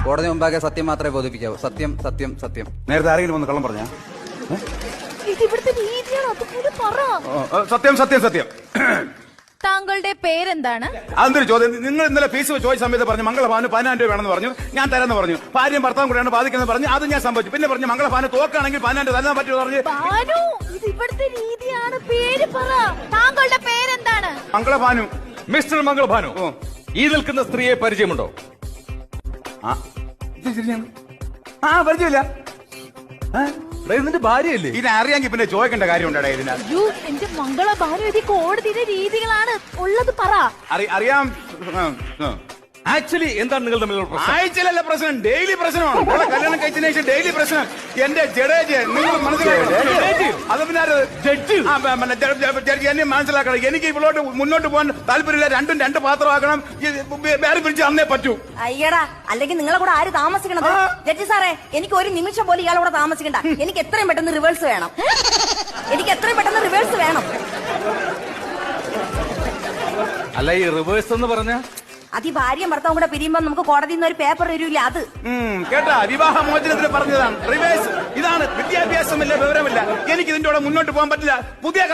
കോടതി മുമ്പാകെ സത്യം മാത്രമേ ബോധിപ്പിക്കാവൂ. സത്യം സത്യം സത്യം. നേരത്തെ ആരെങ്കിലും ഒന്ന് കള്ളം പറഞ്ഞാ? ഇവിടുത്തെ രീതിയാണ്, അതുപോലെ പറ. സത്യം സത്യം സത്യം. താങ്കളുടെ പേരെന്താണ്? അതൊരു ചോദ്യം. നിങ്ങൾ ഇന്നലെ ഫീസ് ചോദിച്ച സമയത്ത് പറഞ്ഞു മംഗളഭാവന് 10,000 രൂപ വേണമെന്ന് പറഞ്ഞു. ഞാൻ തരാന്ന് പറഞ്ഞു. ഭാര്യയും ഭർത്താവും കൂടെയാണ് ബാധിക്കുന്നത് പറഞ്ഞു. അത് ഞാൻ സംഭവിച്ചു. പിന്നെ പറഞ്ഞു മംഗളഭാവന് തോക്കാണെങ്കിൽ 10,000 രൂപ തരാൻ പറ്റുമോ പറഞ്ഞു. ഭാനു, ഇത് ഇവിടുത്തെ രീതിയാണ്. പേര് പറ. താങ്കളുടെ പേരെന്താണ്? മംഗളഭാനു. മിസ്റ്റർ മംഗളഭാനു, ഈ നിൽക്കുന്ന സ്ത്രീയെ പരിചയമുണ്ടോ? പരിചയമില്ല. നിന്റെ ഭാര്യയല്ലേ? ഇതിനെ അറിയാമെങ്കിൽ പിന്നെ ചോദിക്കേണ്ട കാര്യം ഉണ്ടാ ഇതിനാ. എന്റെ മംഗള ഭാനു, ഇത് കോടതിയുടെ രീതികളാണ്. ഉള്ളത് പറ. അറിയാം. ആക്ച്വലി എന്താണ് നിങ്ങൾ തമ്മിലുള്ള പ്രശ്നം? ആഴ്ചയിലല്ല പ്രശ്നം, ഡെയിലി പ്രശ്നമാണ്. ഇവിടെ കല്യാണം കഴിച്ചതിന് ശേഷം ഡെയിലി പ്രശ്നം. എന്റെ ജഡേജ് നിങ്ങൾ മനസ്സിലാക്കണം. അത് പിന്നെ ജഡ്ജി എന്നെ മനസ്സിലാക്കണം. എനിക്ക് ഇവളോട്ട് മുന്നോട്ട് പോകാൻ താല്പര്യമില്ല. രണ്ടും രണ്ട് പാത്രമാക്കണം. വേറെ പിടിച്ച് അന്നേ പറ്റൂ. അയ്യടാ, അല്ലെങ്കിൽ നിങ്ങളെ കൂടെ ആര് താമസിക്കണത്? ജഡ്ജി സാറേ, എനിക്ക് ഒരു നിമിഷം പോലും ഇയാളെ കൂടെ താമസിക്കണ്ട. എനിക്ക് എത്രയും പെട്ടെന്ന് റിവേഴ്സ് വേണം. എനിക്ക് എത്രയും പെട്ടെന്ന് റിവേഴ്സ് വേണം. അല്ല, ഈ റിവേഴ്സ് എന്ന് പറഞ്ഞ അത് ഈ ഭാര്യയും ഭർത്താവും കൂടെ പിരിയുമ്പോ നമുക്ക് കോടതിയിൽ നിന്ന് ഒരു പേപ്പർ വരൂല. അത് കേട്ടാ, വിവാഹമോചനത്തിന് പറഞ്ഞതാണ് റിവേഴ്സ്. ഇതാണ് വിദ്യാഭ്യാസമില്ല, വിവരമില്ല. എനിക്ക് ഇതിന്റെ കൂടെ മുന്നോട്ട് പോകാൻ പറ്റില്ല. പുതിയ കാലം